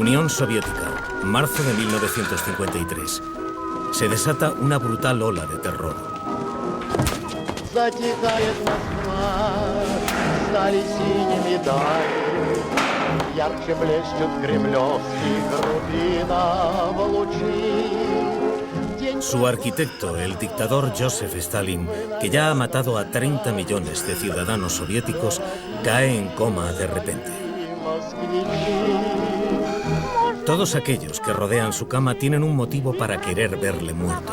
Unión Soviética, marzo de 1953. Se desata una brutal ola de terror. Затихает Москва, стали синими дали, ярче блещут кремлевских рубинов лучи. Su arquitecto, el dictador Joseph Stalin, que ya ha matado a 30 millones de ciudadanos soviéticos, cae en coma de repente. Todos aquellos que rodean su cama tienen un motivo para querer verle muerto.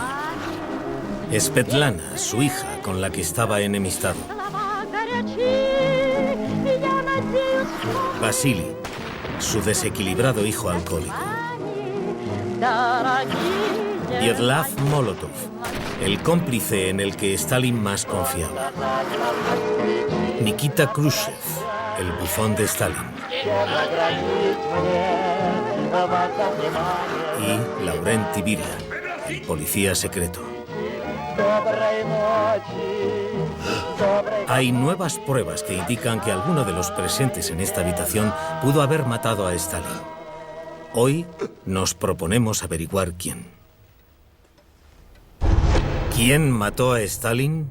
Svetlana, su hija, con la que estaba enemistado. Vasily, su desequilibrado hijo alcohólico. Vyacheslav Molotov, el cómplice en el que Stalin más confiaba. Nikita Khrushchev, el bufón de Stalin. Y Laurent Beria, el policía secreto. Hay nuevas pruebas que indican que alguno de los presentes en esta habitación pudo haber matado a Stalin. Hoy nos proponemos averiguar quién. ¿Quién mató a Stalin?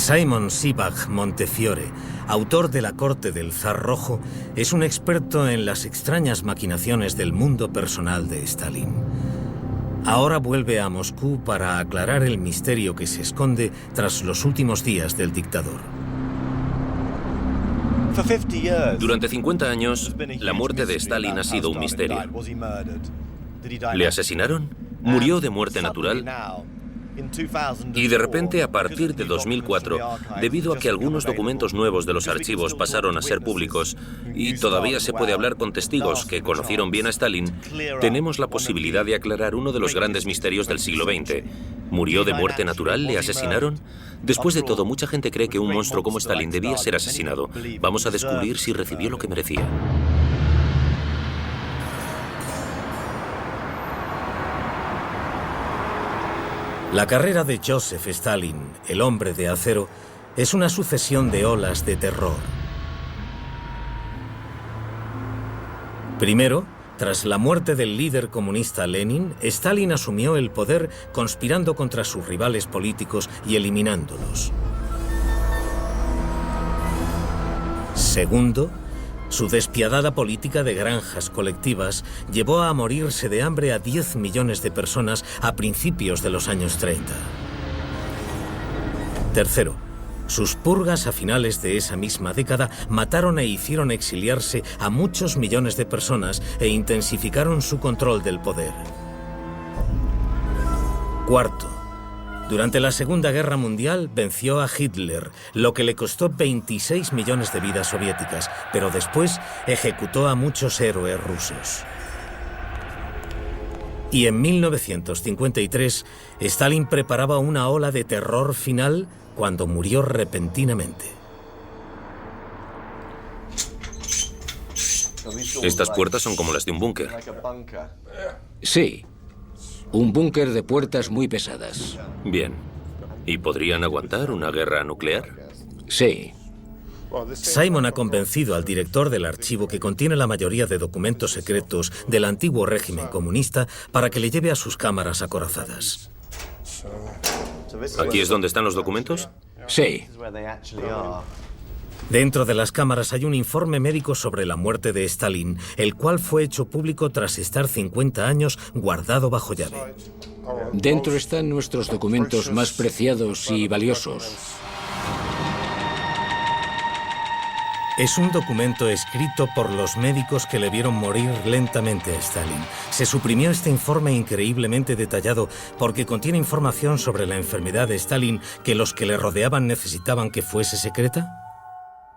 Simon Sebag Montefiore, autor de La corte del zar rojo, es un experto en las extrañas maquinaciones del mundo personal de Stalin. Ahora vuelve a Moscú para aclarar el misterio que se esconde tras los últimos días del dictador. Durante 50 años, la muerte de Stalin ha sido un misterio. ¿Le asesinaron? ¿Murió de muerte natural? Y de repente, a partir de 2004, debido a que algunos documentos nuevos de los archivos pasaron a ser públicos y todavía se puede hablar con testigos que conocieron bien a Stalin, tenemos la posibilidad de aclarar uno de los grandes misterios del siglo XX. ¿Murió de muerte natural? ¿Le asesinaron? Después de todo, mucha gente cree que un monstruo como Stalin debía ser asesinado. Vamos a descubrir si recibió lo que merecía. La carrera de Joseph Stalin, el hombre de acero, es una sucesión de olas de terror. Primero, tras la muerte del líder comunista Lenin, Stalin asumió el poder conspirando contra sus rivales políticos y eliminándolos. Segundo, su despiadada política de granjas colectivas llevó a morirse de hambre a 10 millones de personas a principios de los años 30. Tercero, sus purgas a finales de esa misma década mataron e hicieron exiliarse a muchos millones de personas e intensificaron su control del poder. Cuarto, durante la Segunda Guerra Mundial venció a Hitler, lo que le costó 26 millones de vidas soviéticas, pero después ejecutó a muchos héroes rusos. Y en 1953, Stalin preparaba una ola de terror final cuando murió repentinamente. Estas puertas son como las de un búnker. Sí. Un búnker de puertas muy pesadas. Bien. ¿Y podrían aguantar una guerra nuclear? Sí. Simon ha convencido al director del archivo que contiene la mayoría de documentos secretos del antiguo régimen comunista para que le lleve a sus cámaras acorazadas. ¿Aquí es donde están los documentos? Sí. Dentro de las cámaras hay un informe médico sobre la muerte de Stalin, el cual fue hecho público tras estar 50 años guardado bajo llave. Dentro están nuestros documentos más preciados y valiosos. Es un documento escrito por los médicos que le vieron morir lentamente a Stalin. Se suprimió este informe increíblemente detallado porque contiene información sobre la enfermedad de Stalin que los que le rodeaban necesitaban que fuese secreta.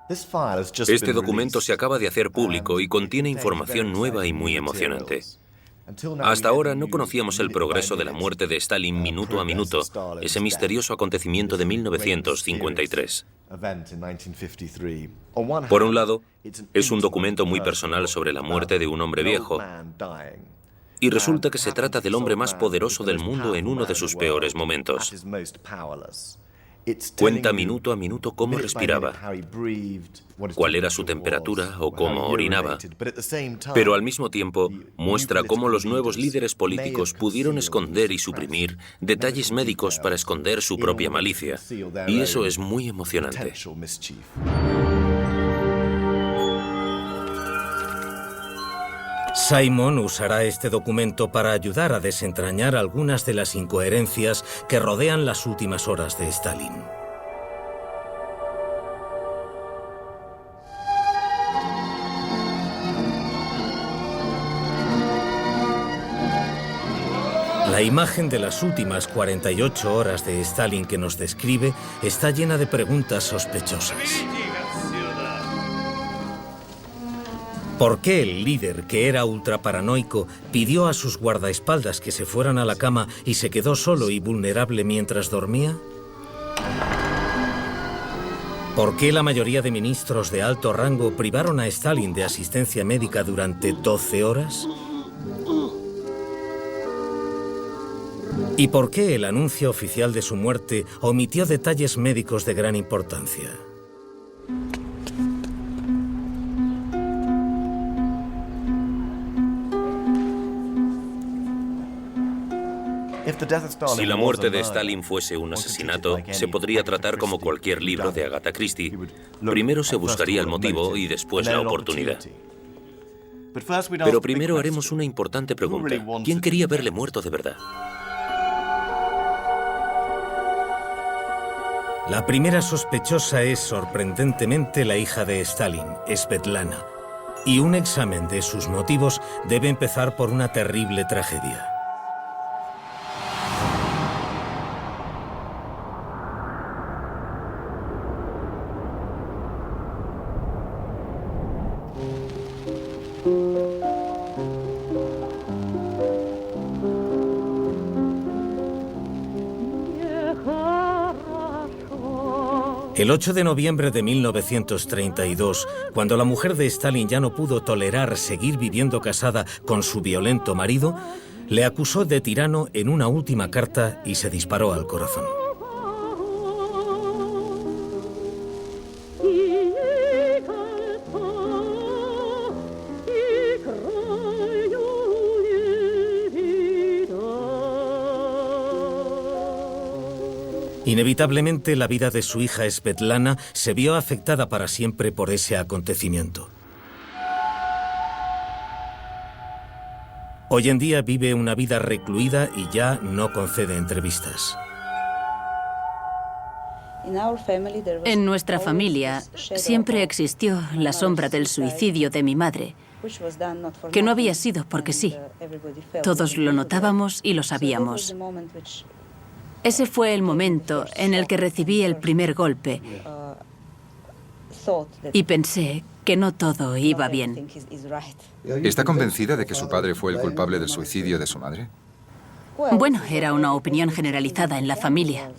Este documento se acaba de hacer público y contiene información nueva y muy emocionante. Hasta ahora no conocíamos el progreso de la muerte de Stalin minuto a minuto, ese misterioso acontecimiento de 1953. Por un lado, es un documento muy personal sobre la muerte de un hombre viejo, y resulta que se trata del hombre más poderoso del mundo en uno de sus peores momentos. Cuenta minuto a minuto cómo respiraba, cuál era su temperatura o cómo orinaba, pero al mismo tiempo muestra cómo los nuevos líderes políticos pudieron esconder y suprimir detalles médicos para esconder su propia malicia, y eso es muy emocionante. Simon usará este documento para ayudar a desentrañar algunas de las incoherencias que rodean las últimas horas de Stalin. La imagen de las últimas 48 horas de Stalin que nos describe está llena de preguntas sospechosas. ¿Por qué el líder, que era ultraparanoico, pidió a sus guardaespaldas que se fueran a la cama y se quedó solo y vulnerable mientras dormía? ¿Por qué la mayoría de ministros de alto rango privaron a Stalin de asistencia médica durante 12 horas? ¿Y por qué el anuncio oficial de su muerte omitió detalles médicos de gran importancia? Si la muerte de Stalin fuese un asesinato, se podría tratar como cualquier libro de Agatha Christie. Primero se buscaría el motivo y después la oportunidad. Pero primero haremos una importante pregunta. ¿Quién quería verle muerto de verdad? La primera sospechosa es, sorprendentemente, la hija de Stalin, Svetlana. Y un examen de sus motivos debe empezar por una terrible tragedia. El 8 de noviembre de 1932, cuando la mujer de Stalin ya no pudo tolerar seguir viviendo casada con su violento marido, le acusó de tirano en una última carta y se disparó al corazón. Inevitablemente, la vida de su hija Svetlana se vio afectada para siempre por ese acontecimiento. Hoy en día vive una vida recluida y ya no concede entrevistas. En nuestra familia siempre existió la sombra del suicidio de mi madre, que no había sido porque sí. Todos lo notábamos y lo sabíamos. Ese fue el momento en el que recibí el primer golpe y pensé que no todo iba bien. ¿Está convencida de que su padre fue el culpable del suicidio de su madre? Bueno, era una opinión generalizada en la familia.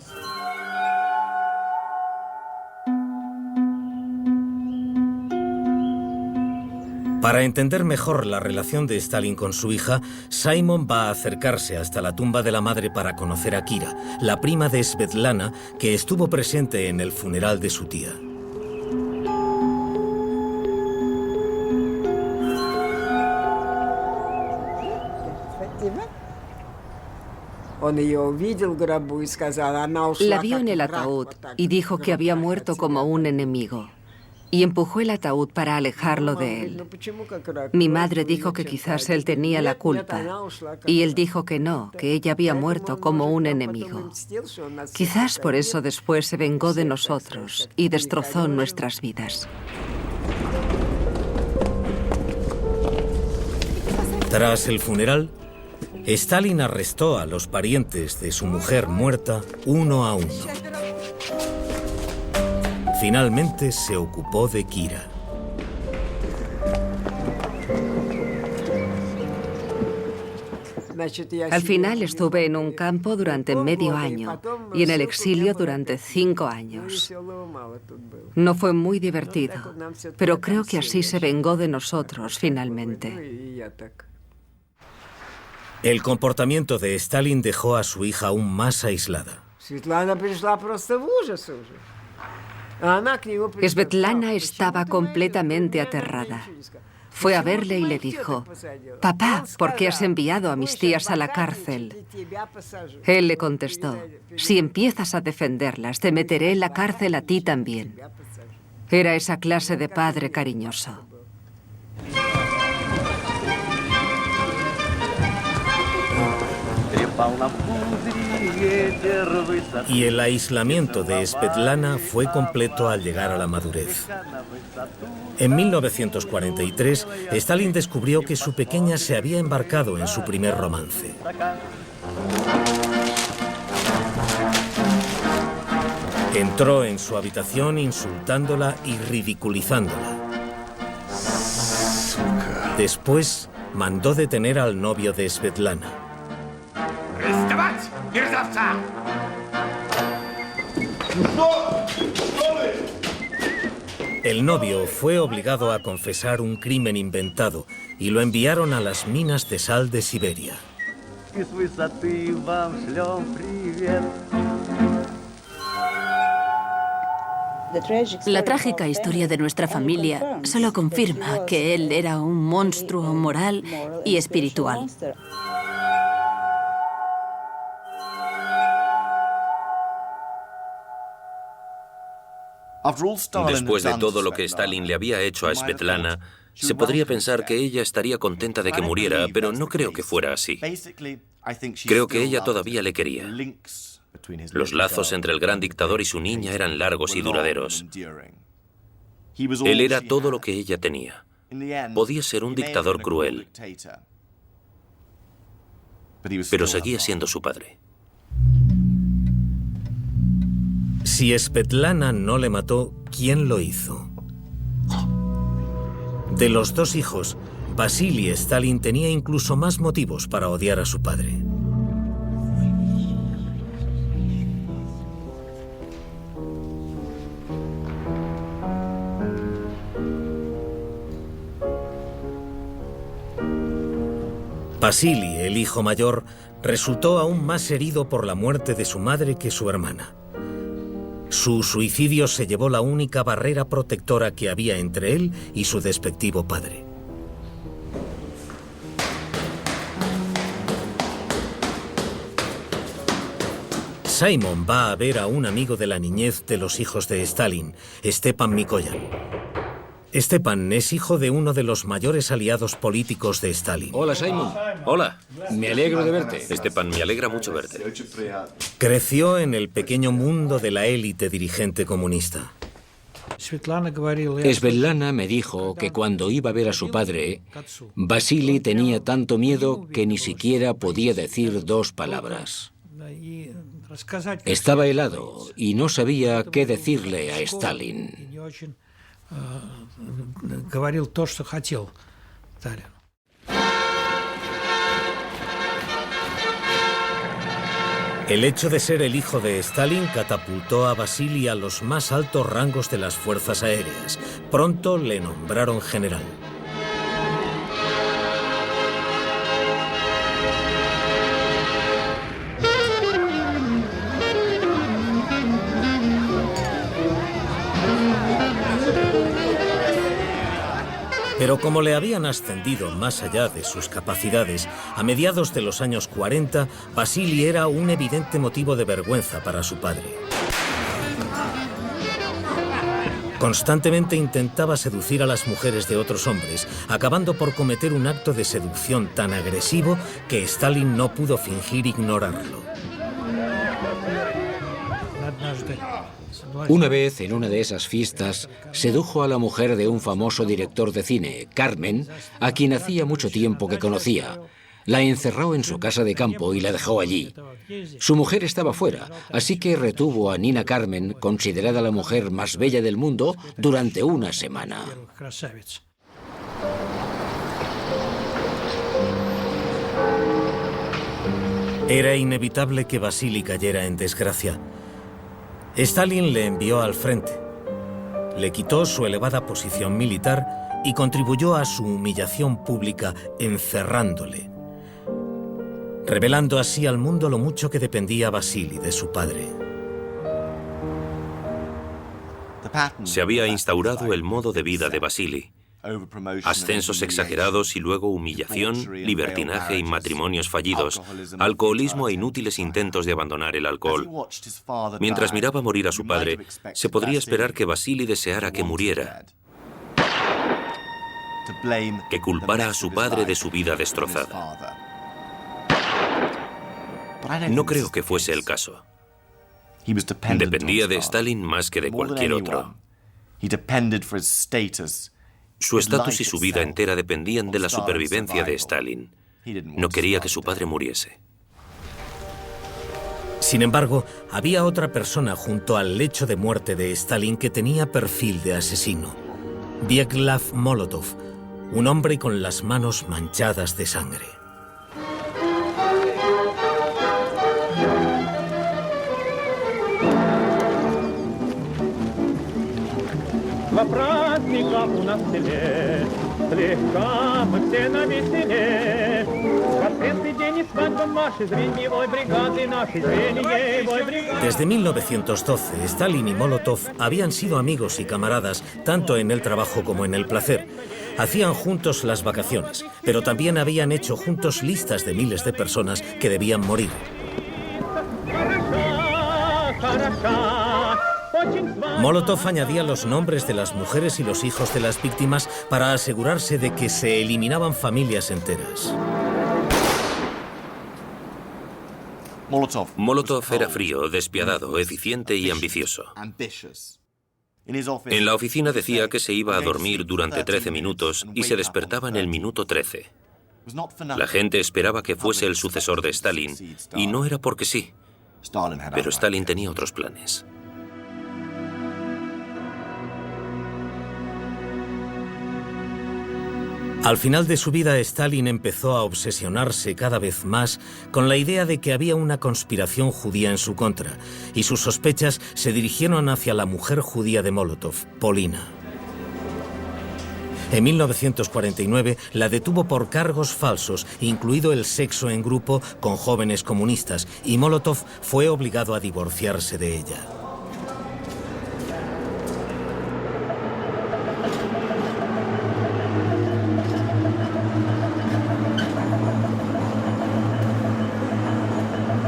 Para entender mejor la relación de Stalin con su hija, Simon va a acercarse hasta la tumba de la madre para conocer a Kira, la prima de Svetlana, que estuvo presente en el funeral de su tía. La vio en el ataúd y dijo que había muerto como un enemigo. Y empujó el ataúd para alejarlo de él. Mi madre dijo que quizás él tenía la culpa, y él dijo que no, que ella había muerto como un enemigo. Quizás por eso después se vengó de nosotros y destrozó nuestras vidas. Tras el funeral, Stalin arrestó a los parientes de su mujer muerta uno a uno. Finalmente se ocupó de Kira. Al final estuve en un campo durante medio año y en el exilio durante 5 años. No fue muy divertido, pero creo que así se vengó de nosotros finalmente. El comportamiento de Stalin dejó a su hija aún más aislada. Svetlana estaba completamente aterrada. Fue a verle y le dijo: «Papá, ¿por qué has enviado a mis tías a la cárcel?» Él le contestó: «Si empiezas a defenderlas, te meteré en la cárcel a ti también». Era esa clase de padre cariñoso. Y el aislamiento de Svetlana fue completo al llegar a la madurez. En 1943, Stalin descubrió que su pequeña se había embarcado en su primer romance. Entró en su habitación insultándola y ridiculizándola. Después, mandó detener al novio de Svetlana. El novio fue obligado a confesar un crimen inventado y lo enviaron a las minas de sal de Siberia. La trágica historia de nuestra familia solo confirma que él era un monstruo moral y espiritual. Después de todo lo que Stalin le había hecho a Svetlana, se podría pensar que ella estaría contenta de que muriera, pero no creo que fuera así. Creo que ella todavía le quería. Los lazos entre el gran dictador y su niña eran largos y duraderos. Él era todo lo que ella tenía. Podía ser un dictador cruel, pero seguía siendo su padre. Si Svetlana no le mató, ¿quién lo hizo? De los 2 hijos, Vasily Stalin tenía incluso más motivos para odiar a su padre. Vasily, el hijo mayor, resultó aún más herido por la muerte de su madre que su hermana. Su suicidio se llevó la única barrera protectora que había entre él y su despectivo padre. Simon va a ver a un amigo de la niñez de los hijos de Stalin, Stepan Mikoyan. Stepan es hijo de uno de los mayores aliados políticos de Stalin. Hola, Simon. Hola. Me alegro de verte. Stepan, me alegra mucho verte. Creció en el pequeño mundo de la élite dirigente comunista. Svetlana me dijo que cuando iba a ver a su padre, Vasily tenía tanto miedo que ni siquiera podía decir 2 palabras. Estaba helado y no sabía qué decirle a Stalin. El hecho de ser el hijo de Stalin catapultó a Vasily a los más altos rangos de las fuerzas aéreas. Pronto le nombraron general. Pero como le habían ascendido más allá de sus capacidades, a mediados de los años 40, Vasily era un evidente motivo de vergüenza para su padre. Constantemente intentaba seducir a las mujeres de otros hombres, acabando por cometer un acto de seducción tan agresivo que Stalin no pudo fingir ignorarlo. Una vez, en una de esas fiestas, sedujo a la mujer de un famoso director de cine, Carmen, a quien hacía mucho tiempo que conocía. La encerró en su casa de campo y la dejó allí. Su mujer estaba fuera, así que retuvo a Nina Carmen, considerada la mujer más bella del mundo, durante una semana. Era inevitable que Vasily cayera en desgracia. Stalin le envió al frente, le quitó su elevada posición militar y contribuyó a su humillación pública encerrándole, revelando así al mundo lo mucho que dependía Vasily de su padre. Se había instaurado el modo de vida de Vasily. Ascensos exagerados y luego humillación, libertinaje y matrimonios fallidos, alcoholismo e inútiles intentos de abandonar el alcohol. Mientras miraba morir a su padre, se podría esperar que Vasily deseara que muriera, que culpara a su padre de su vida destrozada. No creo que fuese el caso. Dependía de Stalin más que de cualquier otro. Su estatus y su vida entera dependían de la supervivencia de Stalin. No quería que su padre muriese. Sin embargo, había otra persona junto al lecho de muerte de Stalin que tenía perfil de asesino. Vyacheslav Molotov, un hombre con las manos manchadas de sangre. Desde 1912, Stalin y Molotov habían sido amigos y camaradas tanto en el trabajo como en el placer. Hacían juntos las vacaciones, pero también habían hecho juntos listas de miles de personas que debían morir. Molotov añadía los nombres de las mujeres y los hijos de las víctimas para asegurarse de que se eliminaban familias enteras. Molotov era frío, despiadado, eficiente y ambicioso. En la oficina decía que se iba a dormir durante 13 minutos y se despertaba en el minuto 13. La gente esperaba que fuese el sucesor de Stalin, y no era porque sí. Pero Stalin tenía otros planes. Al final de su vida, Stalin empezó a obsesionarse cada vez más con la idea de que había una conspiración judía en su contra, y sus sospechas se dirigieron hacia la mujer judía de Molotov, Polina. En 1949 la detuvo por cargos falsos, incluido el sexo en grupo con jóvenes comunistas, y Molotov fue obligado a divorciarse de ella.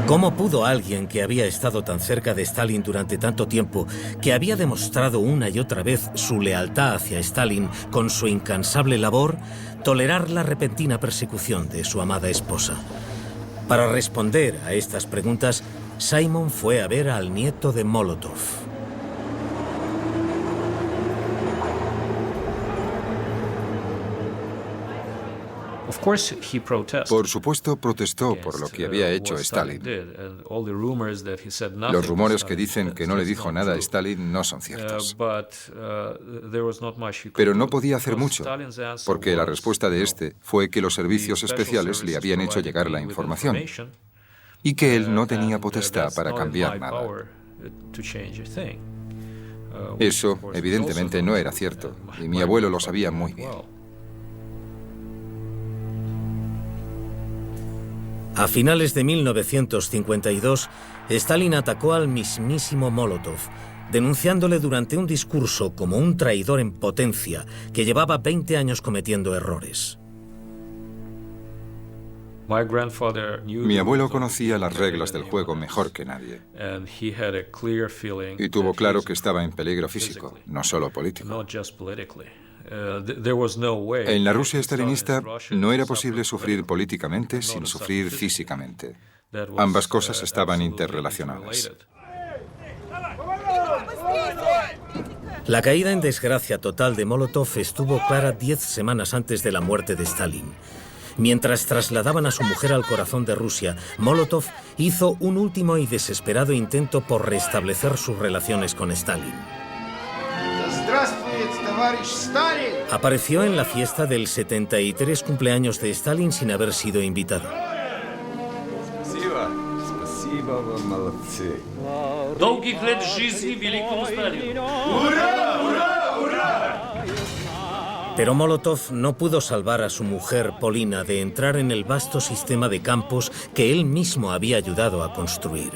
¿Cómo pudo alguien que había estado tan cerca de Stalin durante tanto tiempo, que había demostrado una y otra vez su lealtad hacia Stalin con su incansable labor, tolerar la repentina persecución de su amada esposa? Para responder a estas preguntas, Simon fue a ver al nieto de Molotov. Por supuesto, protestó por lo que había hecho Stalin. Los rumores que dicen que no le dijo nada a Stalin no son ciertos. Pero no podía hacer mucho, porque la respuesta de este fue que los servicios especiales le habían hecho llegar la información y que él no tenía potestad para cambiar nada. Eso, evidentemente, no era cierto, y mi abuelo lo sabía muy bien. A finales de 1952, Stalin atacó al mismísimo Molotov, denunciándole durante un discurso como un traidor en potencia que llevaba 20 años cometiendo errores. Mi abuelo conocía las reglas del juego mejor que nadie y tuvo claro que estaba en peligro físico, no solo político. En la Rusia estalinista no era posible sufrir políticamente sin sufrir físicamente. Ambas cosas estaban interrelacionadas. La caída en desgracia total de Molotov estuvo clara 10 semanas antes de la muerte de Stalin. Mientras trasladaban a su mujer al corazón de Rusia, Molotov hizo un último y desesperado intento por restablecer sus relaciones con Stalin. Apareció en la fiesta del 73 cumpleaños de Stalin sin haber sido invitado. Pero Molotov no pudo salvar a su mujer Polina de entrar en el vasto sistema de campos que él mismo había ayudado a construir.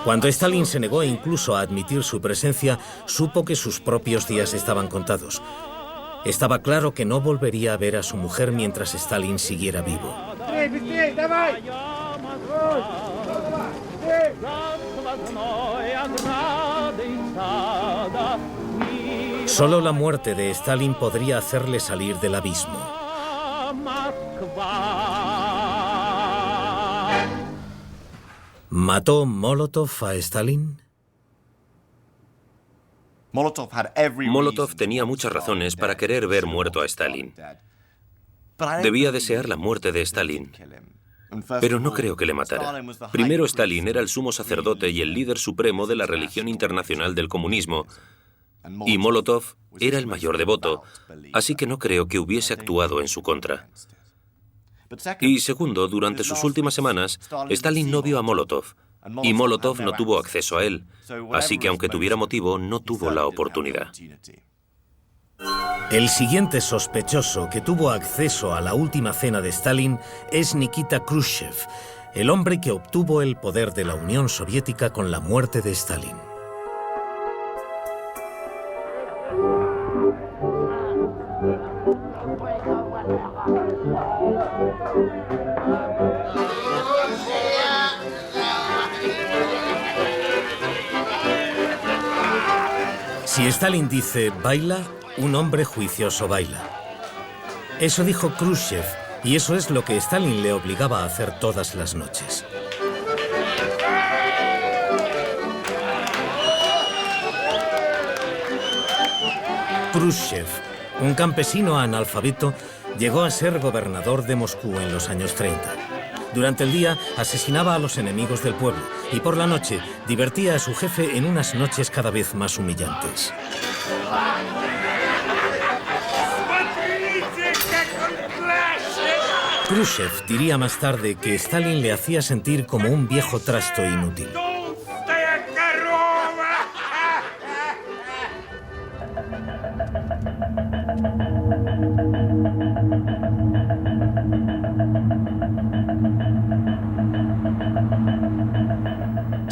Cuando Stalin se negó incluso a admitir su presencia, supo que sus propios días estaban contados. Estaba claro que no volvería a ver a su mujer mientras Stalin siguiera vivo. Solo la muerte de Stalin podría hacerle salir del abismo. ¿Mató Molotov a Stalin? Molotov tenía muchas razones para querer ver muerto a Stalin. Debía desear la muerte de Stalin, pero no creo que le matara. Primero, Stalin era el sumo sacerdote y el líder supremo de la religión internacional del comunismo, y Molotov era el mayor devoto, así que no creo que hubiese actuado en su contra. Y segundo, durante sus últimas semanas, Stalin no vio a Molotov, y Molotov no tuvo acceso a él, así que aunque tuviera motivo, no tuvo la oportunidad. El siguiente sospechoso que tuvo acceso a la última cena de Stalin es Nikita Khrushchev, el hombre que obtuvo el poder de la Unión Soviética con la muerte de Stalin. Si Stalin dice baila, un hombre juicioso baila. Eso dijo Khrushchev, y eso es lo que Stalin le obligaba a hacer todas las noches. Khrushchev, un campesino analfabeto, llegó a ser gobernador de Moscú en los años 30. Durante el día asesinaba a los enemigos del pueblo y por la noche divertía a su jefe en unas noches cada vez más humillantes. Khrushchev diría más tarde que Stalin le hacía sentir como un viejo trasto inútil.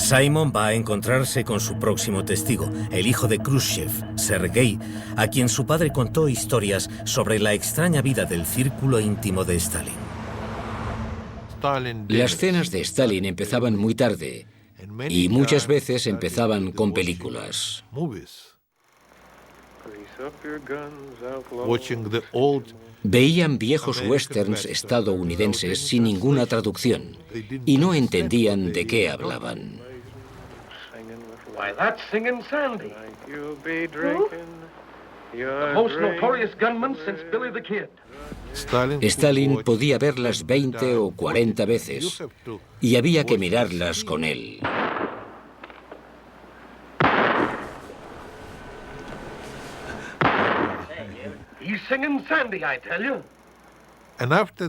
Simon va a encontrarse con su próximo testigo, el hijo de Khrushchev, Sergei, a quien su padre contó historias sobre la extraña vida del círculo íntimo de Stalin. Las cenas de Stalin empezaban muy tarde y muchas veces empezaban con películas. Veían viejos westerns estadounidenses sin ninguna traducción y no entendían de qué hablaban. Why, that's Singin' Sandy. The most notorious gunman since Billy the Kid. Stalin podía verlas 20 o 40 veces y había que mirarlas con él. He's Singin' Sandy, I tell you.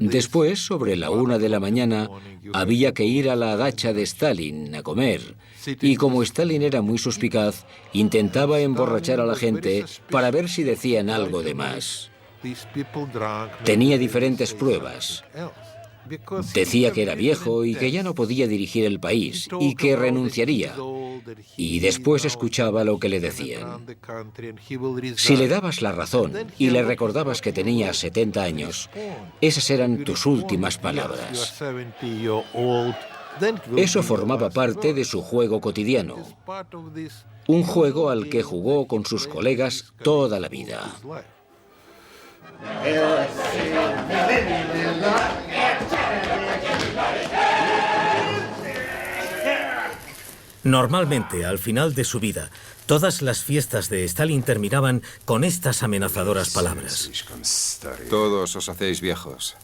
Después, sobre la 1 de la mañana, había que ir a la dacha de Stalin a comer. Y como Stalin era muy suspicaz, intentaba emborrachar a la gente para ver si decían algo de más. Tenía diferentes pruebas. Decía que era viejo y que ya no podía dirigir el país y que renunciaría. Y después escuchaba lo que le decían. Si le dabas la razón y le recordabas que tenía 70 años, esas eran tus últimas palabras. Eso formaba parte de su juego cotidiano. Un juego al que jugó con sus colegas toda la vida. Normalmente, al final de su vida, todas las fiestas de Stalin terminaban con estas amenazadoras palabras. Todos os hacéis viejos.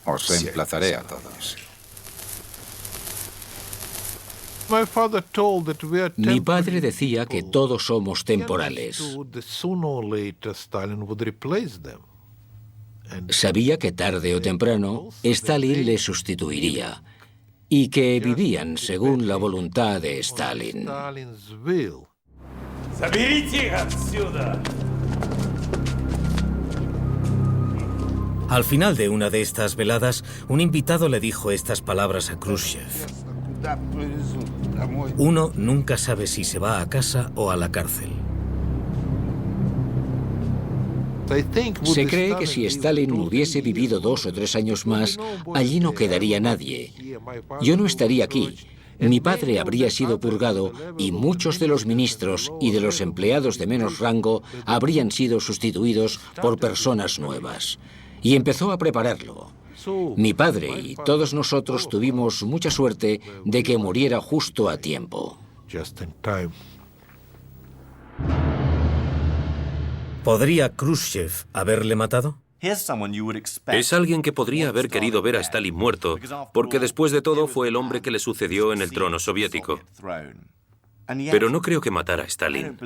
Os reemplazaré a todos. Mi padre decía que todos somos temporales. Sabía que tarde o temprano Stalin le sustituiría y que vivían según la voluntad de Stalin. Al final de una de estas veladas, un invitado le dijo estas palabras a Khrushchev. Uno nunca sabe si se va a casa o a la cárcel. Se cree que si Stalin hubiese vivido 2 o 3 años más, allí no quedaría nadie. Yo no estaría aquí. Mi padre habría sido purgado y muchos de los ministros y de los empleados de menos rango habrían sido sustituidos por personas nuevas. Y empezó a prepararlo. Mi padre y todos nosotros tuvimos mucha suerte de que muriera justo a tiempo. ¿Podría Khrushchev haberle matado? Es alguien que podría haber querido ver a Stalin muerto, porque después de todo fue el hombre que le sucedió en el trono soviético. Pero no creo que matara a Stalin.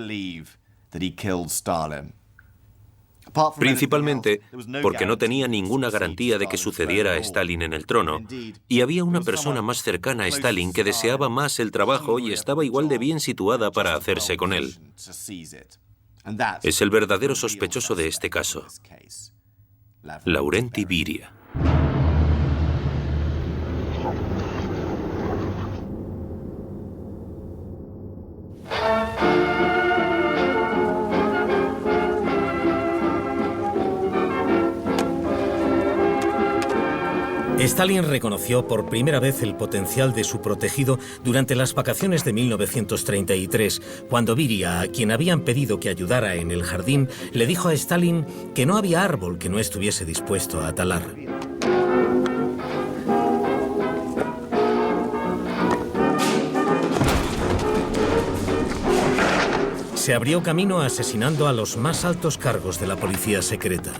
Principalmente porque no tenía ninguna garantía de que sucediera a Stalin en el trono, y había una persona más cercana a Stalin que deseaba más el trabajo y estaba igual de bien situada para hacerse con él. Es el verdadero sospechoso de este caso, Laurenti Beria. Stalin reconoció por primera vez el potencial de su protegido durante las vacaciones de 1933, cuando Beria, a quien habían pedido que ayudara en el jardín, le dijo a Stalin que no había árbol que no estuviese dispuesto a talar. Se abrió camino asesinando a los más altos cargos de la policía secreta.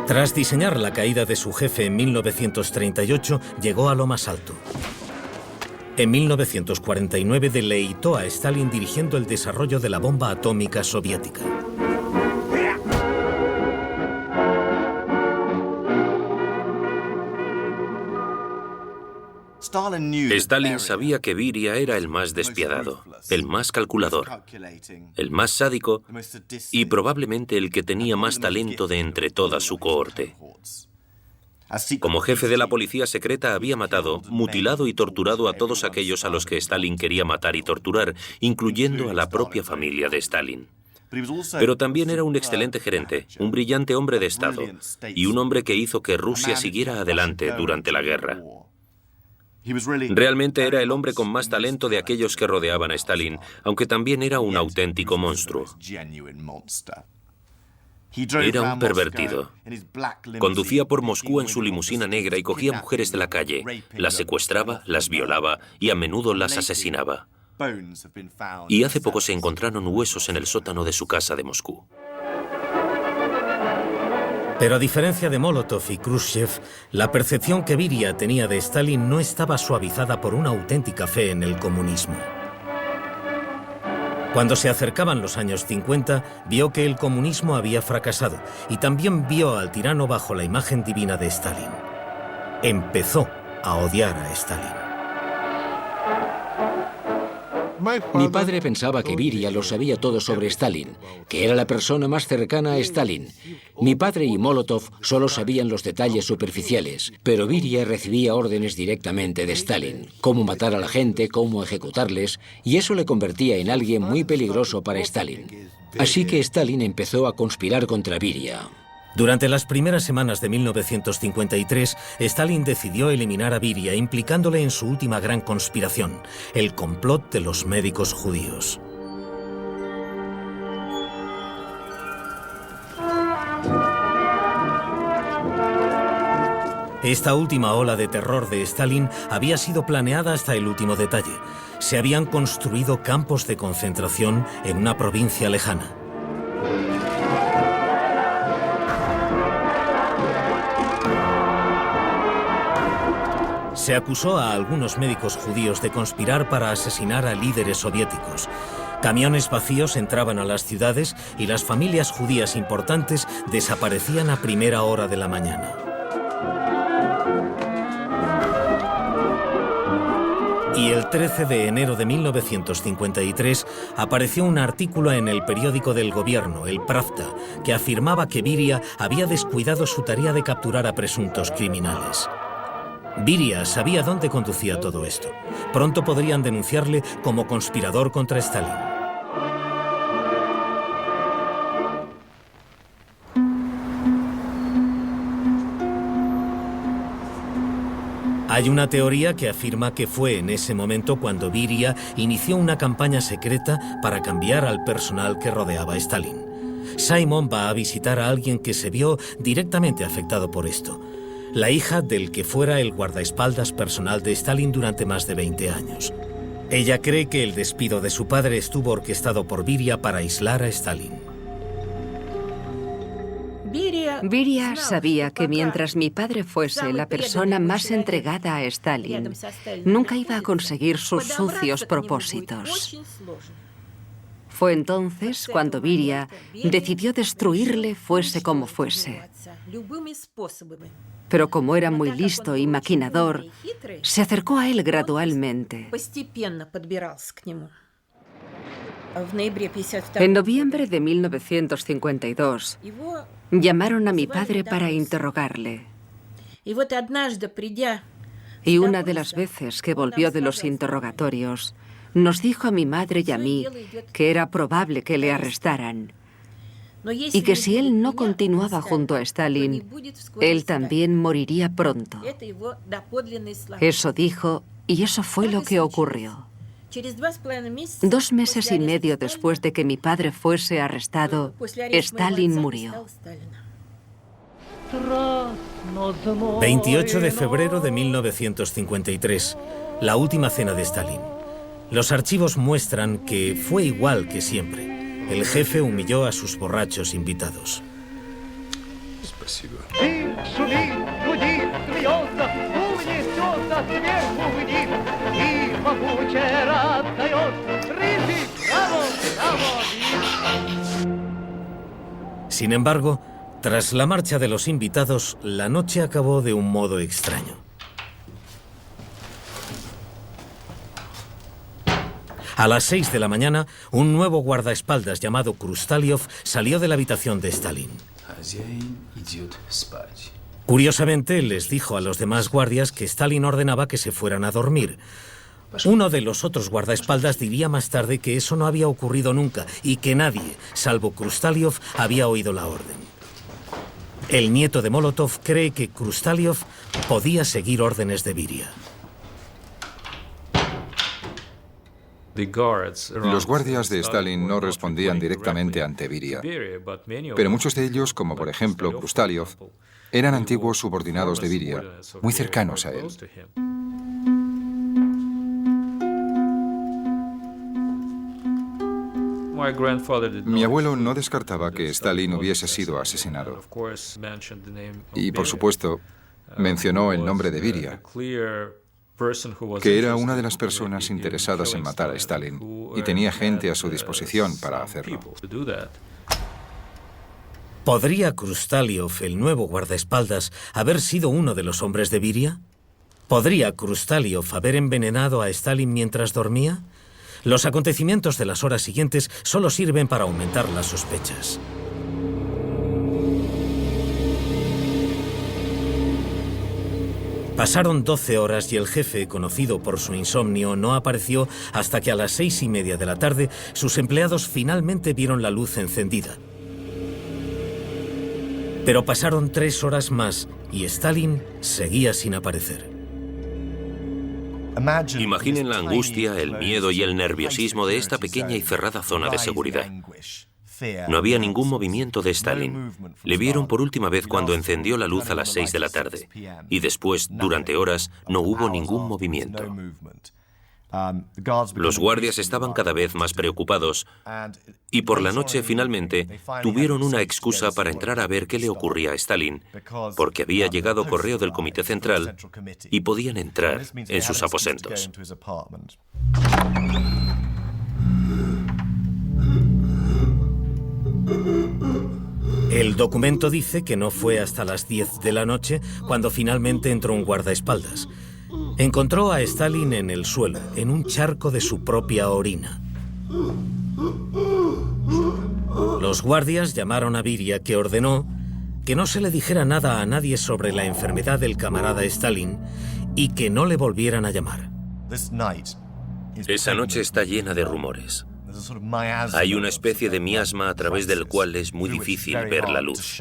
Tras diseñar la caída de su jefe en 1938, llegó a lo más alto. En 1949 deleitó a Stalin dirigiendo el desarrollo de la bomba atómica soviética. Stalin sabía que Beria era el más despiadado, el más calculador, el más sádico y probablemente el que tenía más talento de entre toda su cohorte. Como jefe de la policía secreta había matado, mutilado y torturado a todos aquellos a los que Stalin quería matar y torturar, incluyendo a la propia familia de Stalin. Pero también era un excelente gerente, un brillante hombre de Estado y un hombre que hizo que Rusia siguiera adelante durante la guerra. Realmente era el hombre con más talento de aquellos que rodeaban a Stalin, aunque también era un auténtico monstruo. Era un pervertido. Conducía por Moscú en su limusina negra y cogía mujeres de la calle, las secuestraba, las violaba y a menudo las asesinaba. Y hace poco se encontraron huesos en el sótano de su casa de Moscú. Pero a diferencia de Molotov y Khrushchev, la percepción que Beria tenía de Stalin no estaba suavizada por una auténtica fe en el comunismo. Cuando se acercaban los años 50, vio que el comunismo había fracasado y también vio al tirano bajo la imagen divina de Stalin. Empezó a odiar a Stalin. Mi padre pensaba que Beria lo sabía todo sobre Stalin, que era la persona más cercana a Stalin. Mi padre y Molotov solo sabían los detalles superficiales, pero Beria recibía órdenes directamente de Stalin, cómo matar a la gente, cómo ejecutarles, y eso le convertía en alguien muy peligroso para Stalin. Así que Stalin empezó a conspirar contra Beria. Durante las primeras semanas de 1953, Stalin decidió eliminar a Beria, implicándole en su última gran conspiración, el complot de los médicos judíos. Esta última ola de terror de Stalin había sido planeada hasta el último detalle. Se habían construido campos de concentración en una provincia lejana. Se acusó a algunos médicos judíos de conspirar para asesinar a líderes soviéticos. Camiones vacíos entraban a las ciudades y las familias judías importantes desaparecían a primera hora de la mañana. Y el 13 de enero de 1953 apareció un artículo en el periódico del gobierno, el Pravda, que afirmaba que Beria había descuidado su tarea de capturar a presuntos criminales. Beria sabía dónde conducía todo esto. Pronto podrían denunciarle como conspirador contra Stalin. Hay una teoría que afirma que fue en ese momento cuando Beria inició una campaña secreta para cambiar al personal que rodeaba a Stalin. Simon va a visitar a alguien que se vio directamente afectado por esto, la hija del que fuera el guardaespaldas personal de Stalin durante más de 20 años. Ella cree que el despido de su padre estuvo orquestado por Beria para aislar a Stalin. Beria sabía que mientras mi padre fuese la persona más entregada a Stalin, nunca iba a conseguir sus sucios propósitos. Fue entonces cuando Beria decidió destruirle fuese como fuese. Pero como era muy listo y maquinador, se acercó a él gradualmente. En noviembre de 1952, llamaron a mi padre para interrogarle. Y una de las veces que volvió de los interrogatorios, nos dijo a mi madre y a mí que era probable que le arrestaran y que si él no continuaba junto a Stalin, él también moriría pronto. Eso dijo y eso fue lo que ocurrió. 2 meses y medio después de que mi padre fuese arrestado, Stalin murió. 28 de febrero de 1953, la última cena de Stalin. Los archivos muestran que fue igual que siempre. El jefe humilló a sus borrachos invitados. Sin embargo, tras la marcha de los invitados, la noche acabó de un modo extraño. A las 6 de la mañana, un nuevo guardaespaldas llamado Krustaliov salió de la habitación de Stalin. Curiosamente, les dijo a los demás guardias que Stalin ordenaba que se fueran a dormir. Uno de los otros guardaespaldas diría más tarde que eso no había ocurrido nunca y que nadie, salvo Krustaliov, había oído la orden. El nieto de Molotov cree que Krustaliov podía seguir órdenes de Beria. Los guardias de Stalin no respondían directamente ante Beria, pero muchos de ellos, como por ejemplo Krustaliov, eran antiguos subordinados de Beria, muy cercanos a él. Mi abuelo no descartaba que Stalin hubiese sido asesinado. Y, por supuesto, mencionó el nombre de Beria, que era una de las personas interesadas en matar a Stalin y tenía gente a su disposición para hacerlo. ¿Podría Krustaliov, el nuevo guardaespaldas, haber sido uno de los hombres de Beria? ¿Podría Krustaliov haber envenenado a Stalin mientras dormía? Los acontecimientos de las horas siguientes solo sirven para aumentar las sospechas. Pasaron 12 horas y el jefe, conocido por su insomnio, no apareció hasta que a las 6:30 de la tarde sus empleados finalmente vieron la luz encendida. Pero pasaron 3 horas más y Stalin seguía sin aparecer. Imaginen la angustia, el miedo y el nerviosismo de esta pequeña y cerrada zona de seguridad. No había ningún movimiento de Stalin. Le vieron por última vez cuando encendió la luz a las 6 de la tarde. Y después, durante horas, no hubo ningún movimiento. Los guardias estaban cada vez más preocupados y por la noche finalmente tuvieron una excusa para entrar a ver qué le ocurría a Stalin, porque había llegado correo del Comité Central y podían entrar en sus aposentos. El documento dice que no fue hasta las 10 de la noche cuando finalmente entró un guardaespaldas. Encontró a Stalin en el suelo, en un charco de su propia orina. Los guardias llamaron a Beria, que ordenó que no se le dijera nada a nadie sobre la enfermedad del camarada Stalin y que no le volvieran a llamar. Esa noche está llena de rumores. Hay una especie de miasma a través del cual es muy difícil ver la luz.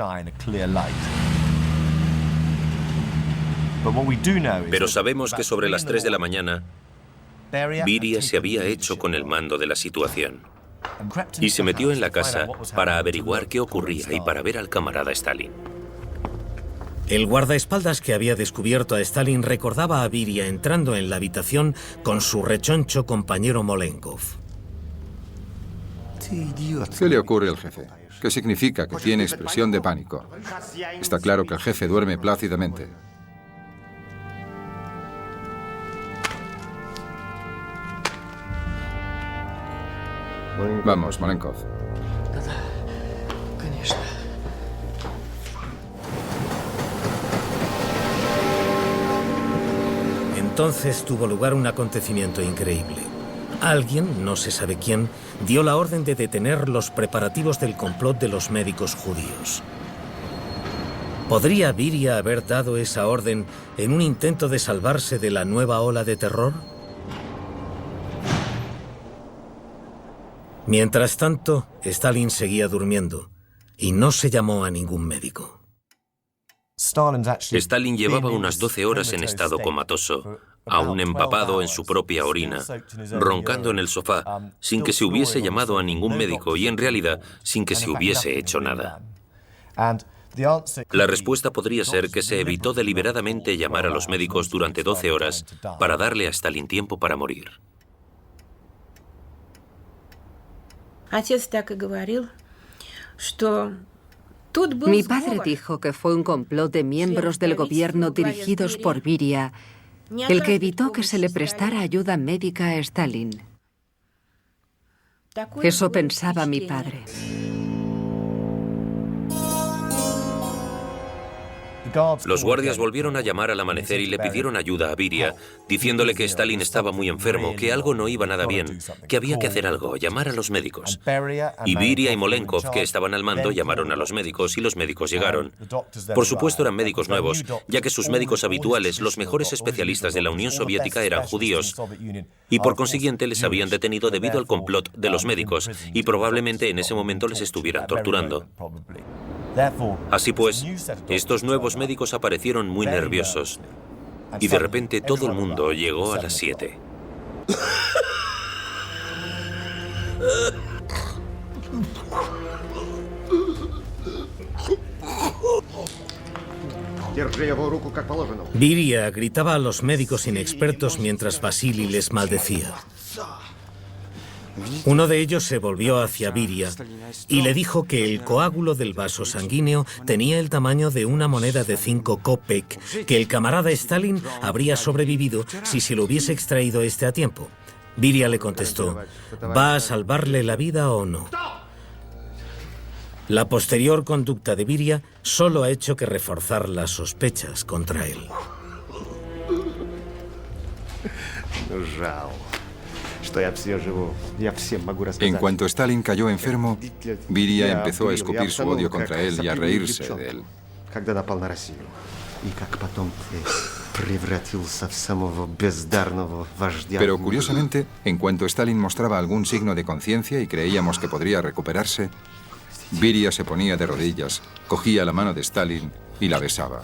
Pero sabemos que sobre las 3 de la mañana, Beria se había hecho con el mando de la situación y se metió en la casa para averiguar qué ocurría y para ver al camarada Stalin. El guardaespaldas que había descubierto a Stalin recordaba a Beria entrando en la habitación con su rechoncho compañero Molenkov. ¿Qué le ocurre al jefe? ¿Qué significa que tiene expresión de pánico? Está claro que el jefe duerme plácidamente. Vamos, Molenkov. Entonces tuvo lugar un acontecimiento increíble. Alguien, no se sabe quién, dio la orden de detener los preparativos del complot de los médicos judíos. ¿Podría Beria haber dado esa orden en un intento de salvarse de la nueva ola de terror? Mientras tanto, Stalin seguía durmiendo y no se llamó a ningún médico. Stalin llevaba unas 12 horas en estado comatoso, aún empapado en su propia orina, roncando en el sofá, sin que se hubiese llamado a ningún médico y en realidad sin que se hubiese hecho nada. La respuesta podría ser que se evitó deliberadamente llamar a los médicos durante 12 horas para darle a Stalin tiempo para morir. Mi padre dijo que fue un complot de miembros del gobierno dirigidos por Beria el que evitó que se le prestara ayuda médica a Stalin. Eso pensaba mi padre. Los guardias volvieron a llamar al amanecer y le pidieron ayuda a Beria, diciéndole que Stalin estaba muy enfermo, que algo no iba nada bien, que había que hacer algo, llamar a los médicos. Y Beria y Molenkov, que estaban al mando, llamaron a los médicos y los médicos llegaron. Por supuesto eran médicos nuevos, ya que sus médicos habituales, los mejores especialistas de la Unión Soviética, eran judíos, y por consiguiente les habían detenido debido al complot de los médicos, y probablemente en ese momento les estuvieran torturando. Así pues, estos nuevos médicos aparecieron muy nerviosos y de repente todo el mundo llegó a las 7. Beria gritaba a los médicos inexpertos mientras Vasily les maldecía. Uno de ellos se volvió hacia Beria y le dijo que el coágulo del vaso sanguíneo tenía el tamaño de una moneda de 5 kopek, que el camarada Stalin habría sobrevivido si se lo hubiese extraído a tiempo. Beria le contestó, ¿va a salvarle la vida o no? La posterior conducta de Beria solo ha hecho que reforzar las sospechas contra él. En cuanto Stalin cayó enfermo, Beria empezó a escupir su odio contra él y a reírse de él. Pero curiosamente, en cuanto Stalin mostraba algún signo de conciencia y creíamos que podría recuperarse, Beria se ponía de rodillas, cogía la mano de Stalin y la besaba.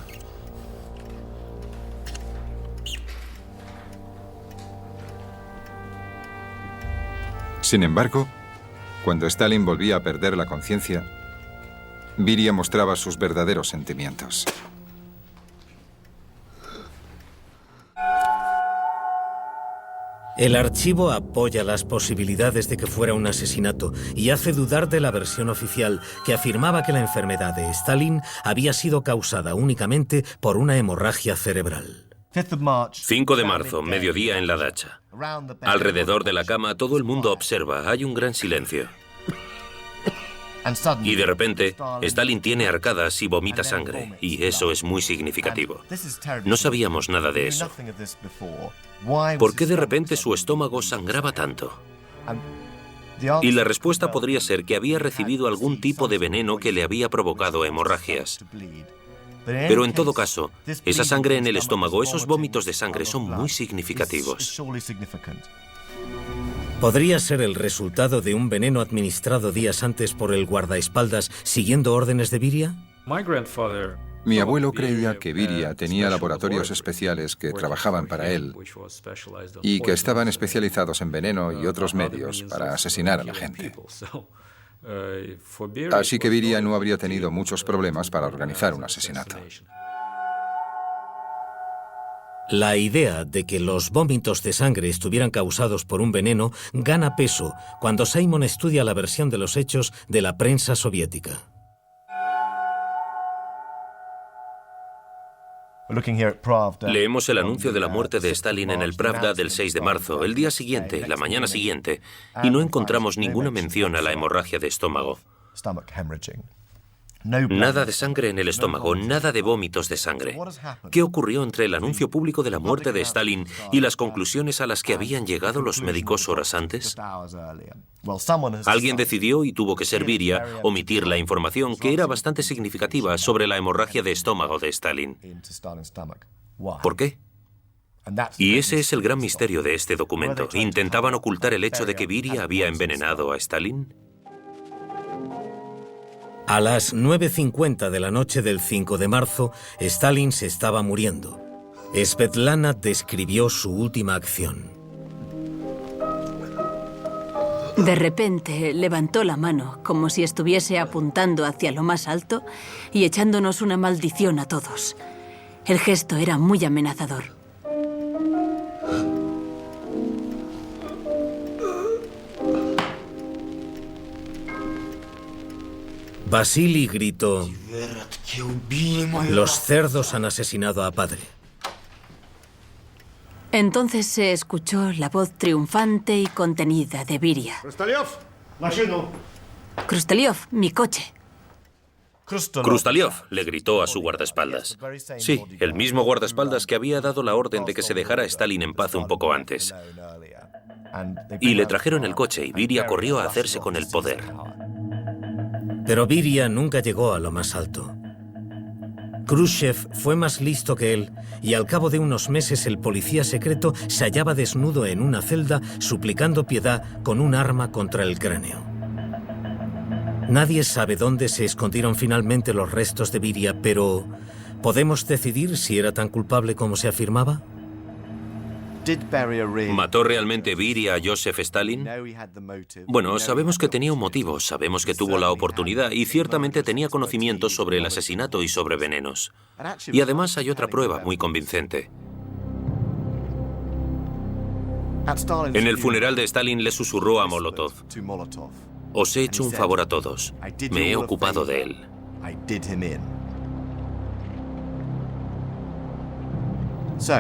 Sin embargo, cuando Stalin volvía a perder la conciencia, Beria mostraba sus verdaderos sentimientos. El archivo apoya las posibilidades de que fuera un asesinato y hace dudar de la versión oficial que afirmaba que la enfermedad de Stalin había sido causada únicamente por una hemorragia cerebral. 5 de marzo, mediodía en la dacha. Alrededor de la cama todo el mundo observa, hay un gran silencio. Y de repente, Stalin tiene arcadas y vomita sangre, y eso es muy significativo. No sabíamos nada de eso. ¿Por qué de repente su estómago sangraba tanto? Y la respuesta podría ser que había recibido algún tipo de veneno que le había provocado hemorragias. Pero en todo caso, esa sangre en el estómago, esos vómitos de sangre son muy significativos. ¿Podría ser el resultado de un veneno administrado días antes por el guardaespaldas siguiendo órdenes de Beria? Mi abuelo creía que Beria tenía laboratorios especiales que trabajaban para él y que estaban especializados en veneno y otros medios para asesinar a la gente. Así que Beria no habría tenido muchos problemas para organizar un asesinato. La idea de que los vómitos de sangre estuvieran causados por un veneno gana peso cuando Simon estudia la versión de los hechos de la prensa soviética. Leemos el anuncio de la muerte de Stalin en el Pravda del 6 de marzo, el día siguiente, la mañana siguiente, y no encontramos ninguna mención a la hemorragia de estómago. Nada de sangre en el estómago, nada de vómitos de sangre. ¿Qué ocurrió entre el anuncio público de la muerte de Stalin y las conclusiones a las que habían llegado los médicos horas antes? Alguien decidió, y tuvo que ser Beria, omitir la información que era bastante significativa sobre la hemorragia de estómago de Stalin. ¿Por qué? Y ese es el gran misterio de este documento. ¿Intentaban ocultar el hecho de que Beria había envenenado a Stalin? A las 9:50 de la noche del 5 de marzo, Stalin se estaba muriendo. Svetlana describió su última acción. De repente levantó la mano como si estuviese apuntando hacia lo más alto y echándonos una maldición a todos. El gesto era muy amenazador. Vasily gritó: «Los cerdos han asesinado a padre». Entonces se escuchó la voz triunfante y contenida de Beria. «Krustaliov, mi coche». «Krustaliov», le gritó a su guardaespaldas. Sí, el mismo guardaespaldas que había dado la orden de que se dejara a Stalin en paz un poco antes. Y le trajeron el coche y Beria corrió a hacerse con el poder. Pero Beria nunca llegó a lo más alto. Khrushchev fue más listo que él y al cabo de unos meses el policía secreto se hallaba desnudo en una celda suplicando piedad con un arma contra el cráneo. Nadie sabe dónde se escondieron finalmente los restos de Beria, pero ¿podemos decidir si era tan culpable como se afirmaba? ¿Mató realmente Beria a Joseph Stalin? Bueno, sabemos que tenía un motivo, sabemos que tuvo la oportunidad y ciertamente tenía conocimientos sobre el asesinato y sobre venenos. Y además hay otra prueba muy convincente. En el funeral de Stalin le susurró a Molotov: «Os he hecho un favor a todos, me he ocupado de él».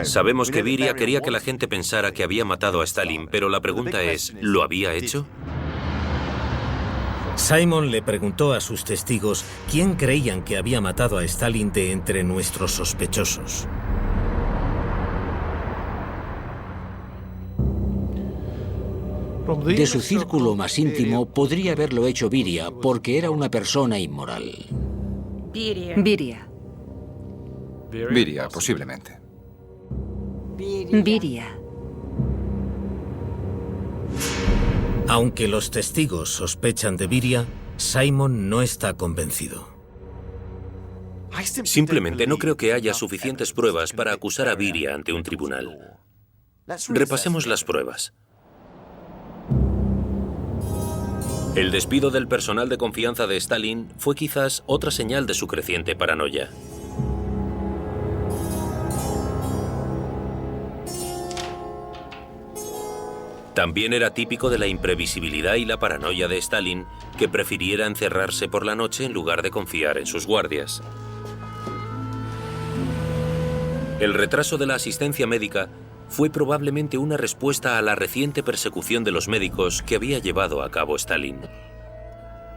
Sabemos que Beria quería que la gente pensara que había matado a Stalin, pero la pregunta es, ¿lo había hecho? Simon le preguntó a sus testigos quién creían que había matado a Stalin de entre nuestros sospechosos. De su círculo más íntimo podría haberlo hecho Beria porque era una persona inmoral. Beria. Beria, posiblemente. Beria. Aunque los testigos sospechan de Beria, Simon no está convencido. Simplemente no creo que haya suficientes pruebas para acusar a Beria ante un tribunal. Repasemos las pruebas. El despido del personal de confianza de Stalin fue quizás otra señal de su creciente paranoia. También era típico de la imprevisibilidad y la paranoia de Stalin que prefiriera encerrarse por la noche en lugar de confiar en sus guardias. El retraso de la asistencia médica fue probablemente una respuesta a la reciente persecución de los médicos que había llevado a cabo Stalin.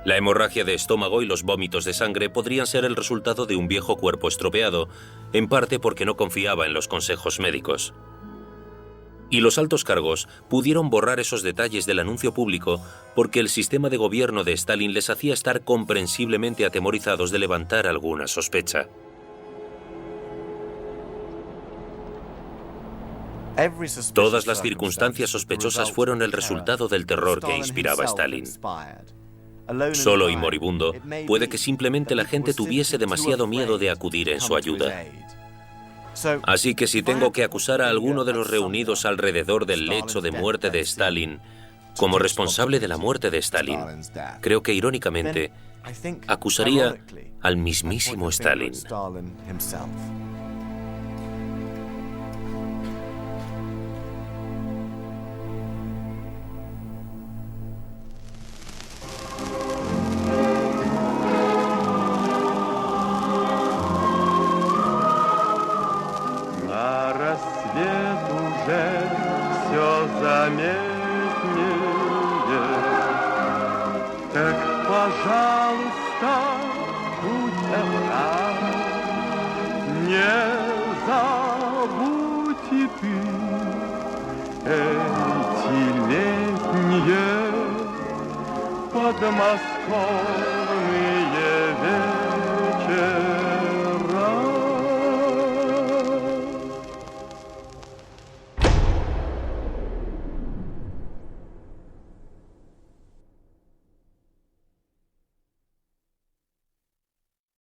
La hemorragia de estómago y los vómitos de sangre podrían ser el resultado de un viejo cuerpo estropeado, en parte porque no confiaba en los consejos médicos. Y los altos cargos pudieron borrar esos detalles del anuncio público porque el sistema de gobierno de Stalin les hacía estar comprensiblemente atemorizados de levantar alguna sospecha. Todas las circunstancias sospechosas fueron el resultado del terror que inspiraba a Stalin. Solo y moribundo, puede que simplemente la gente tuviese demasiado miedo de acudir en su ayuda. Así que si tengo que acusar a alguno de los reunidos alrededor del lecho de muerte de Stalin como responsable de la muerte de Stalin, creo que irónicamente acusaría al mismísimo Stalin. Под Москвой.